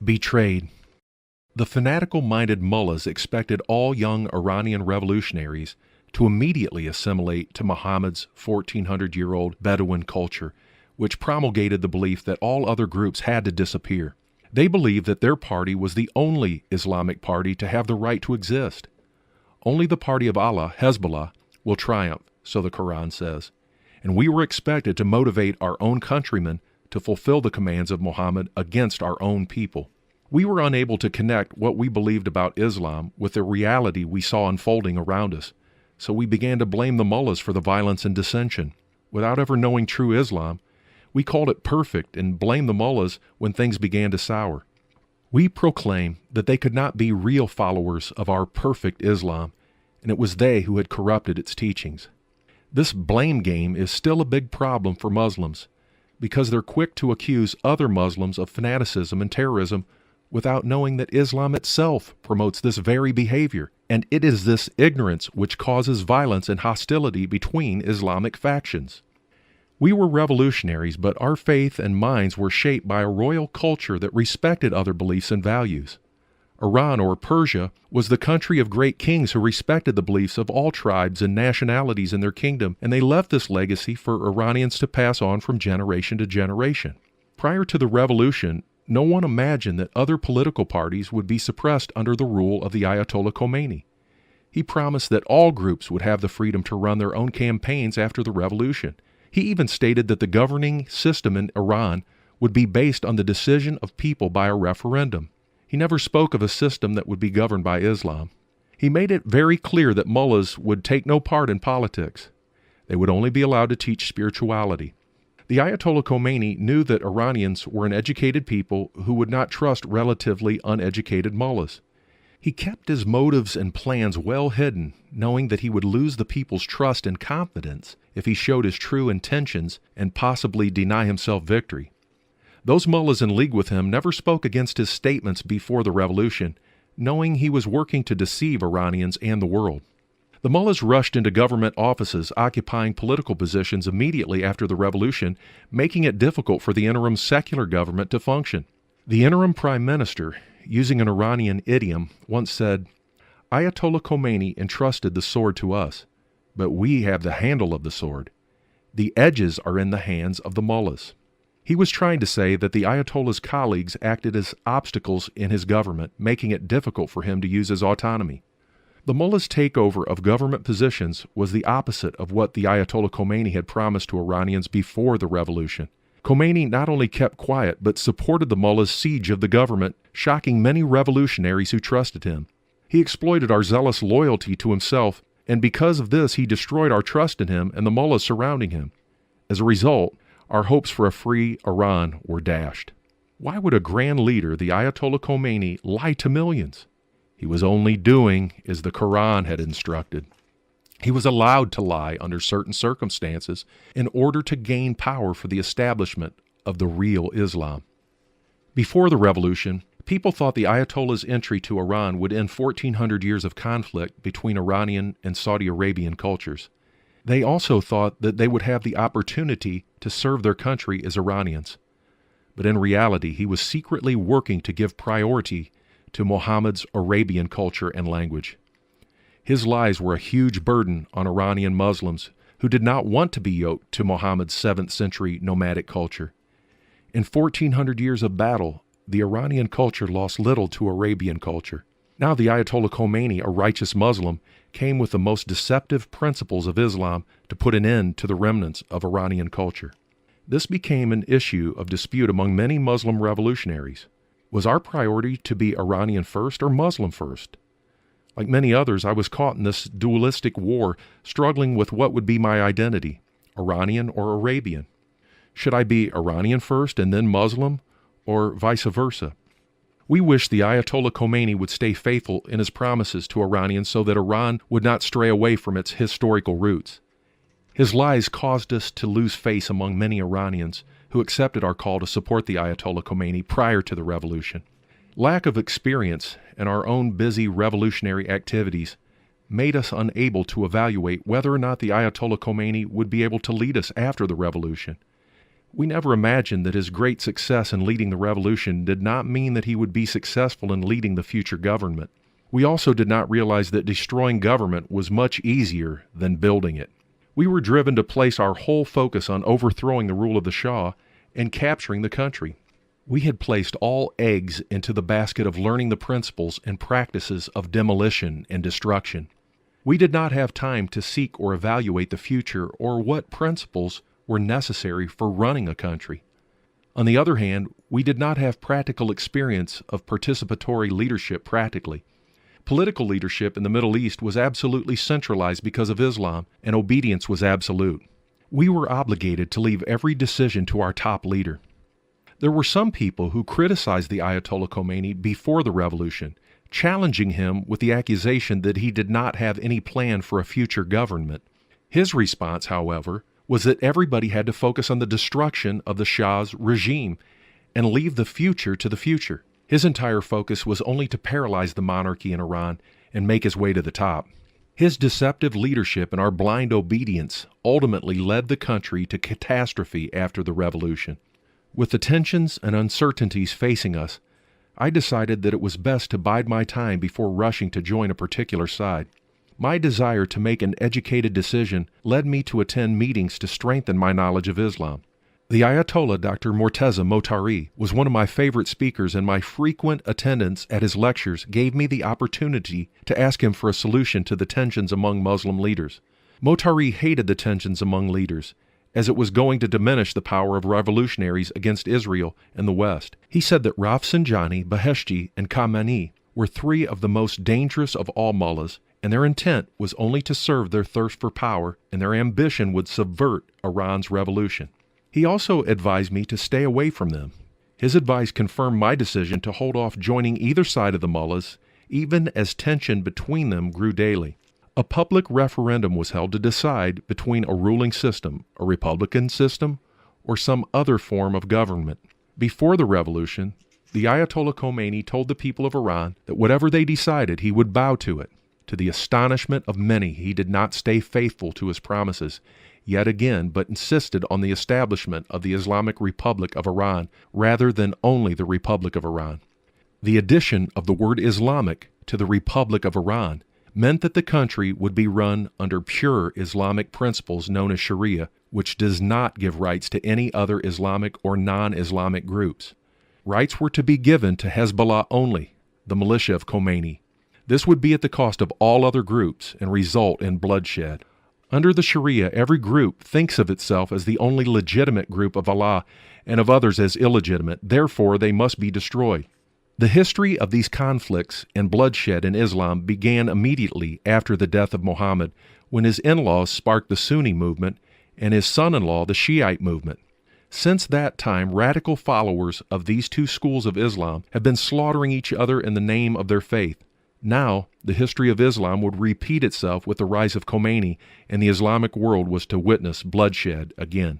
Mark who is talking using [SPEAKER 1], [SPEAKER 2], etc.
[SPEAKER 1] Betrayed. The fanatical-minded mullahs expected all young Iranian revolutionaries to immediately assimilate to Muhammad's 1400-year-old Bedouin culture, which promulgated the belief that all other groups had to disappear. They believed that their party was the only Islamic party to have the right to exist. Only the party of Allah, Hezbollah, will triumph, so the Quran says. And we were expected to motivate our own countrymen to fulfill the commands of Muhammad against our own people. We were unable to connect what we believed about Islam with the reality we saw unfolding around us, so we began to blame the mullahs for the violence and dissension. Without ever knowing true Islam, we called it perfect and blamed the mullahs when things began to sour. We proclaimed that they could not be real followers of our perfect Islam, and it was they who had corrupted its teachings. This blame game is still a big problem for Muslims, because they're quick to accuse other Muslims of fanaticism and terrorism without knowing that Islam itself promotes this very behavior, and it is this ignorance which causes violence and hostility between Islamic factions. We were revolutionaries, but our faith and minds were shaped by a royal culture that respected other beliefs and values. Iran, or Persia, was the country of great kings who respected the beliefs of all tribes and nationalities in their kingdom, and they left this legacy for Iranians to pass on from generation to generation. Prior to the revolution, no one imagined that other political parties would be suppressed under the rule of the Ayatollah Khomeini. He promised that all groups would have the freedom to run their own campaigns after the revolution. He even stated that the governing system in Iran would be based on the decision of people by a referendum. He never spoke of a system that would be governed by Islam. He made it very clear that mullahs would take no part in politics. They would only be allowed to teach spirituality. The Ayatollah Khomeini knew that Iranians were an educated people who would not trust relatively uneducated mullahs. He kept his motives and plans well hidden, knowing that he would lose the people's trust and confidence if he showed his true intentions and possibly deny himself victory. Those mullahs in league with him never spoke against his statements before the revolution, knowing he was working to deceive Iranians and the world. The mullahs rushed into government offices, occupying political positions immediately after the revolution, making it difficult for the interim secular government to function. The interim prime minister, using an Iranian idiom, once said, "Ayatollah Khomeini entrusted the sword to us, but we have the handle of the sword. The edges are in the hands of the mullahs." He was trying to say that the Ayatollah's colleagues acted as obstacles in his government, making it difficult for him to use his autonomy. The mullah's takeover of government positions was the opposite of what the Ayatollah Khomeini had promised to Iranians before the revolution. Khomeini not only kept quiet, but supported the mullah's siege of the government, shocking many revolutionaries who trusted him. He exploited our zealous loyalty to himself, and because of this he destroyed our trust in him and the mullahs surrounding him. As a result, our hopes for a free Iran were dashed. Why would a grand leader, the Ayatollah Khomeini, lie to millions? He was only doing as the Quran had instructed. He was allowed to lie under certain circumstances in order to gain power for the establishment of the real Islam. Before the revolution, people thought the Ayatollah's entry to Iran would end 1400 years of conflict between Iranian and Saudi Arabian cultures. They also thought that they would have the opportunity to serve their country as Iranians. But in reality, he was secretly working to give priority to Muhammad's Arabian culture and language. His lies were a huge burden on Iranian Muslims who did not want to be yoked to Muhammad's 7th century nomadic culture. In 1400 years of battle, the Iranian culture lost little to Arabian culture. Now the Ayatollah Khomeini, a righteous Muslim, came with the most deceptive principles of Islam to put an end to the remnants of Iranian culture. This became an issue of dispute among many Muslim revolutionaries. Was our priority to be Iranian first or Muslim first? Like many others, I was caught in this dualistic war, struggling with what would be my identity, Iranian or Arabian. Should I be Iranian first and then Muslim, or vice versa? We wish the Ayatollah Khomeini would stay faithful in his promises to Iranians so that Iran would not stray away from its historical roots. His lies caused us to lose face among many Iranians who accepted our call to support the Ayatollah Khomeini prior to the revolution. Lack of experience and our own busy revolutionary activities made us unable to evaluate whether or not the Ayatollah Khomeini would be able to lead us after the revolution. We never imagined that his great success in leading the revolution did not mean that he would be successful in leading the future government. We also did not realize that destroying government was much easier than building it. We were driven to place our whole focus on overthrowing the rule of the Shah and capturing the country. We had placed all eggs into the basket of learning the principles and practices of demolition and destruction. We did not have time to seek or evaluate the future or what principles were necessary for running a country. On the other hand, we did not have practical experience of participatory leadership practically. Political leadership in the Middle East was absolutely centralized because of Islam, and obedience was absolute. We were obligated to leave every decision to our top leader. There were some people who criticized the Ayatollah Khomeini before the revolution, challenging him with the accusation that he did not have any plan for a future government. His response, however, was that everybody had to focus on the destruction of the Shah's regime and leave the future to the future. His entire focus was only to paralyze the monarchy in Iran and make his way to the top. His deceptive leadership and our blind obedience ultimately led the country to catastrophe after the revolution. With the tensions and uncertainties facing us, I decided that it was best to bide my time before rushing to join a particular side. My desire to make an educated decision led me to attend meetings to strengthen my knowledge of Islam. The Ayatollah Dr. Morteza Motari was one of my favorite speakers, and my frequent attendance at his lectures gave me the opportunity to ask him for a solution to the tensions among Muslim leaders. Motari hated the tensions among leaders, as it was going to diminish the power of revolutionaries against Israel and the West. He said that Rafsanjani, Beheshti, and Khamenei were three of the most dangerous of all mullahs, and their intent was only to serve their thirst for power, and their ambition would subvert Iran's revolution. He also advised me to stay away from them. His advice confirmed my decision to hold off joining either side of the mullahs, even as tension between them grew daily. A public referendum was held to decide between a ruling system, a republican system, or some other form of government. Before the revolution, the Ayatollah Khomeini told the people of Iran that whatever they decided, he would bow to it. To the astonishment of many, he did not stay faithful to his promises yet again, but insisted on the establishment of the Islamic Republic of Iran rather than only the Republic of Iran. The addition of the word Islamic to the Republic of Iran meant that the country would be run under pure Islamic principles known as Sharia, which does not give rights to any other Islamic or non-Islamic groups. Rights were to be given to Hezbollah only, the militia of Khomeini. This would be at the cost of all other groups and result in bloodshed. Under the Sharia, every group thinks of itself as the only legitimate group of Allah and of others as illegitimate. Therefore, they must be destroyed. The history of these conflicts and bloodshed in Islam began immediately after the death of Muhammad, when his in-laws sparked the Sunni movement and his son-in-law the Shiite movement. Since that time, radical followers of these two schools of Islam have been slaughtering each other in the name of their faith. Now, the history of Islam would repeat itself with the rise of Khomeini, and the Islamic world was to witness bloodshed again.